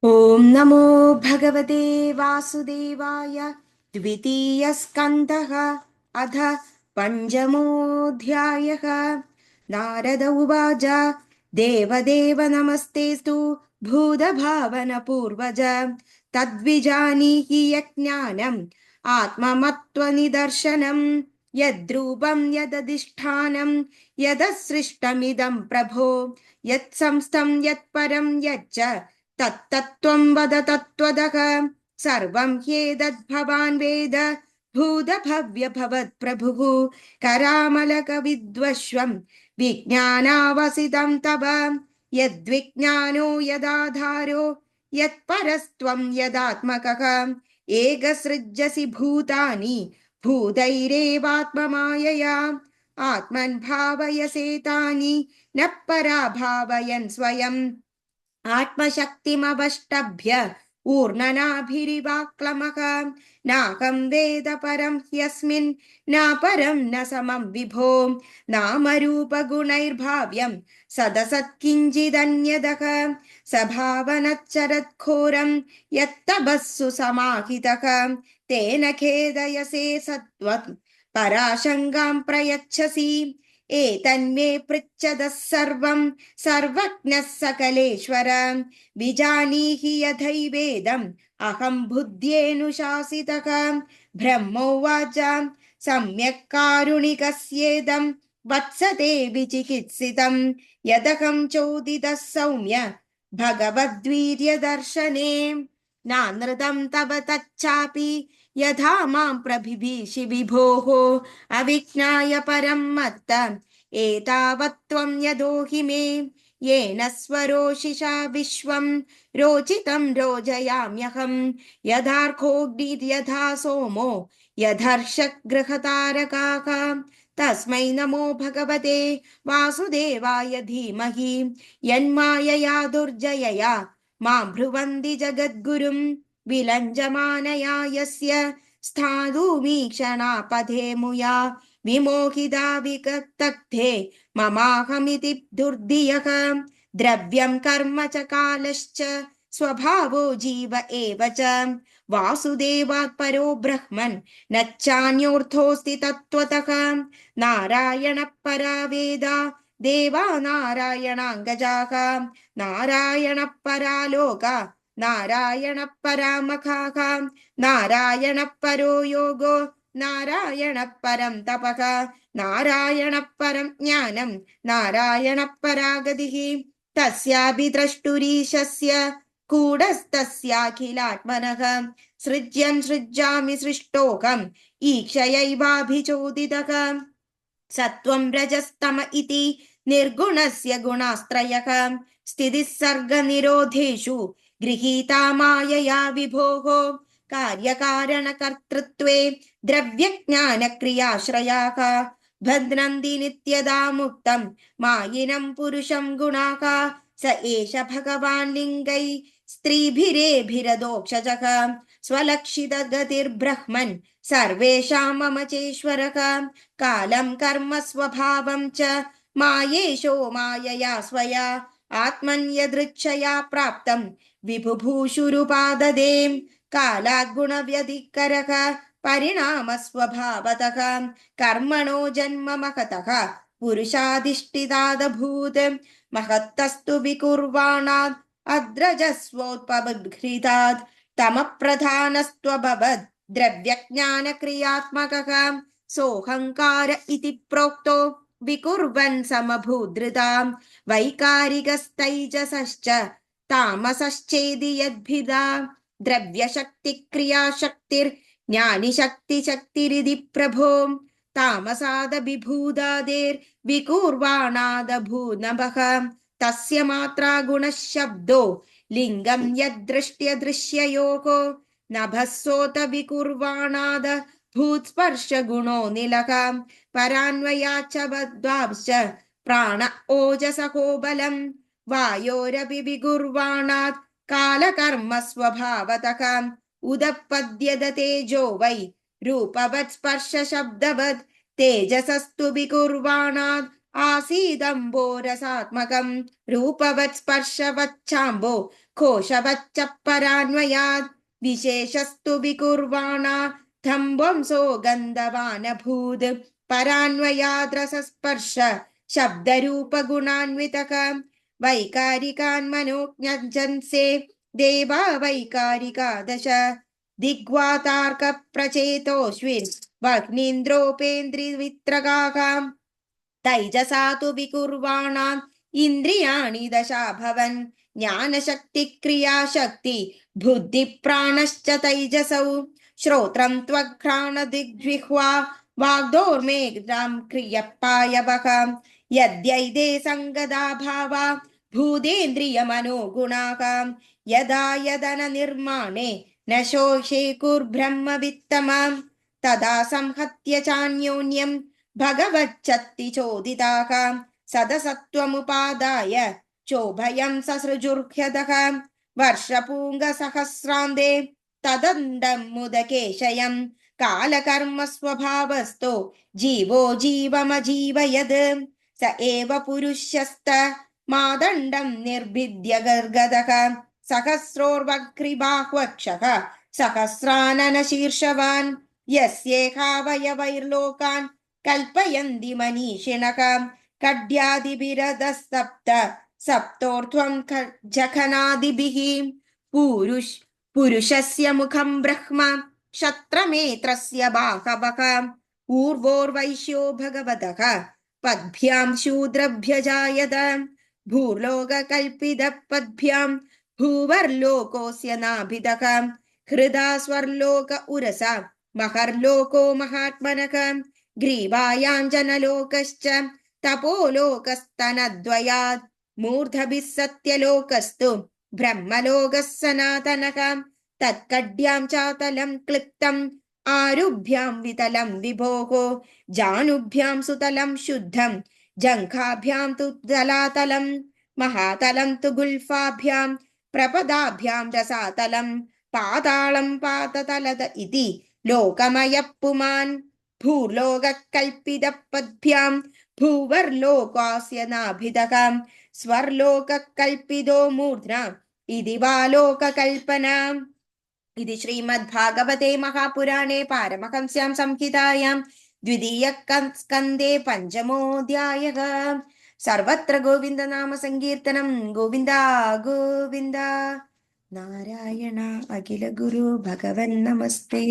ॐ नमो भगवते वासुदेवाय। द्वितीयस्कन्धः अथ पञ्चमोऽध्यायः। नारद उवाच देवदेव नमस्तेस्तु भूतभावनपूर्वज। तद्विजानीहि यज्ञानम् आत्ममत्त्वनिदर्शनम् यद्रूपं यदधिष्ठानं यदसृष्टमिदं प्रभो यत्संस्थं यत्परं यच्च तत्तत्त्वं वद तत्त्वदः। सर्वं ह्येतद्भवान् वेद भूतभव्यभवत्प्रभुः। करामलकविद्वश्वं विज्ञानावसितं तव यद्विज्ञानो यदाधारो यत्परस्त्वं यदात्मकः। एकसृज्यसि भूतानि भूतैरेवात्ममायया आत्मन् भावयसेतानि न पराभावयन् स्वयम्। आत्मशक्तिमवष्टभ्य ऊर्णनाभिरिवाक्लमः। नाहं वेद परं ह्यस्मिन् न परं न समं विभो। नामरूपगुणैर्भाव्यं सदसत्किञ्चिदन्यदः। सभावनच्चरत्घोरं यत्तपःसु समाहितः। तेन खेदयसे सत्त्वं पराशङ्गां प्रयच्छसि। एतन्मे पृच्छदः सर्वं सर्वज्ञः सकलेश्वर। विजानीहि यथैवेदम् अहं बुद्ध्येऽनुशासितः। ब्रह्मोवाच सम्यक् कारुणिकस्येदं वत्सते विचिकित्सितं यदहं चोदितः सौम्य भगवद्वीर्यदर्शने। नानृतं तव तच्चापि यथा मां प्रबिभीषि विभोः। अविज्ञाय परं मत्त एतावत्त्वं यदोहि मे। येन स्वरोषिषा विश्वं रोचितं रोजयाम्यहं। यथार्कोऽग्निर्यथा सोमो यथर्षगृहतारकाः। तस्मै नमो भगवते वासुदेवाय धीमहि। यन्मायया दुर्जयया मां ब्रुवन्ति जगद्गुरुं। विलञ्जमानया यस्य स्थातुमीक्षणापथे मुया विमोहिता विगतग्धे ममाहमिति दुर्धियः। द्रव्यं कर्म च कालश्च स्वभावो जीव एव च। वासुदेवात् परो ब्रह्मन् न चान्योऽर्थोऽस्ति तत्त्वतः। नारायणः परा वेदा देवा नारायणाङ्गजाः। नारायणः परा लोका नारायणः परामखाः। नारायणः परो योगो नारायणः परं तपः। नारायणः परं ज्ञानं नारायणः परा गतिः। तस्यापि द्रष्टुरीशस्य कूटस्थस्याखिलात्मनः। सृज्यं सृज्यामि सृष्टोऽहम् ईक्षयैवाभिचोदितः। सत्वं रजस्तम इति निर्गुणस्य गुणास्त्रयः। स्थितिः सर्गनिरोधेषु गृहीता मायया विभोः। कार्यकारणकर्तृत्वे द्रव्यज्ञानक्रियाश्रयाः। भद्रन्ति नित्यदा मुक्तं मायिनं पुरुषं गुणाः। स एष भगवान् लिङ्गै स्त्रीभिरेभिरदोक्षजः। स्वलक्षितगतिर्ब्रह्मन् सर्वेषां मम चेश्वरः। कालं कर्म स्वभावं च मायेशो मायया स्वया आत्मन्यदृच्छया प्राप्तं विभुभूषुरुपाददे। कालात् गुणव्यधिकरः परिणाम स्वभावतः। कर्मणो जन्म महतः पुरुषाधिष्ठितादभूत्। महत्तस्तु विकुर्वाणात् अद्रजस्वोत्पबृतात् तमप्रधानस्त्वभवत् द्रव्यज्ञानक्रियात्मकः। सोऽहङ्कार इति प्रोक्तो विकुर्वन् समभूदृताम्। वैकारिकस्तैजसश्च तामसश्चेदि यद्भिदा। द्रव्यशक्तिक्रियाशक्तिर्ज्ञानिशक्तिशक्तिरिति प्रभो। तामसादविभूदादेर्विकुर्वाणादभूनभः। तस्य मात्रा गुणशब्दो लिङ्गं यद्दृष्ट्यदृश्ययोः। नभस्सोत विकुर्वाणाद भूत्स्पर्शगुणो निलः। परान्वयाच्च बद्धाश्च प्राण ओजसहो बलम्। वायोरपि विकुर्वाणात् कालकर्म स्वभावतः। उदपद्यत तेजो वै रूपवत् स्पर्शशब्दवत्। तेजसस्तु विकुर्वाणात् आसीदम्बो रसात्मकम्। रूपवत् स्पर्शवच्चाम्बो घोषवच्च परान्वयात् विशेषस्तु विकुर्वाणा धम्बंसो गन्धवानभूत् परान्वयाद् रसस्पर्श शब्दरूपगुणान्वितः वैकारिकान् मनोज्ञञ्जन्से देवा वैकारिका दश दिग्वातार्क प्रचेतोऽश्विन् वह्नीन्द्रोपेन्द्रिवित्रगाः तैजसा तु विकुर्वाणाम् इन्द्रियाणि दशाभवन् ज्ञानशक्ति क्रियाशक्ति बुद्धिप्राणश्च तैजसौ श्रोत्रं त्वघ्राणदिग्जिह्वा वाग्दोर्मेघ्रां क्रियपायवः यद्यैदे सङ्गदा भावा भूतेन्द्रियमनोगुणाः यदा यदन निर्माणे न शोषे कुर्ब्रह्मवित्तमाम् तदा संहत्य चान्योन्यं भगवच्चत्ति चोदिताः सदसत्त्वमुपादाय चोभयं ससृजुर्ह्यदः वर्षपूङ्गसहस्रान्ते तदण्डं मुदकेशयं कालकर्म स्वभावस्तो जीवो जीवमजीवयद् स एव पुरुषस्त मादण्डं निर्भिद्य गर्गदः सहस्रोर्वग्रिबाह्वक्षः सहस्रानन शीर्षवान् यस्येहावयवैर्लोकान् कल्पयन्ति मनीषिणः कड्यादिभिरधस्तप्त सप्तोर्ध्वं जघनादिभिः पुरुषस्य मुखं ब्रह्म क्षत्रमेत्रस्य बाहवः ऊर्वोर्वैश्यो भगवतः पद्भ्यां शूद्रभ्यजायत भूर्लोककल्पितः पद्भ्यां भूवर्लोकोऽस्य नाभिदः हृदा स्वर्लोक उरसा महर्लोको महात्मनः ग्रीवायाञ्जनलोकश्च तपोलोकस्तनद्वयात् मूर्धभिः सत्यलोकस्तु ब्रह्मलोकः सनातनः तत्कड्यां चातलं क्लिप्तम् आरुभ्यां वितलं विभोः जानुभ्यां सुतलं शुद्धं जङ्घाभ्यां तु तलातलं महातलं तु गुल्फाभ्यां प्रपदाभ्यां रसातलं पातालं पाततलद इति लोकमयः पुमान् भूर्लोककल्पितः पद्भ्यां भूवर्लोकास्य नाभिदः स्वर्लोककल्पितो मूर्ध्ना इति वा लोककल्पना इति श्रीमद्भागवते महापुराणे पारमहंस्यां संहितायां द्वितीयस्कन्धे पञ्चमोऽध्यायः सर्वत्र गोविन्दनाम संकीर्तनं गोविन्द गोविन्द नारायण अखिल गुरु भगवन् नमस्ते।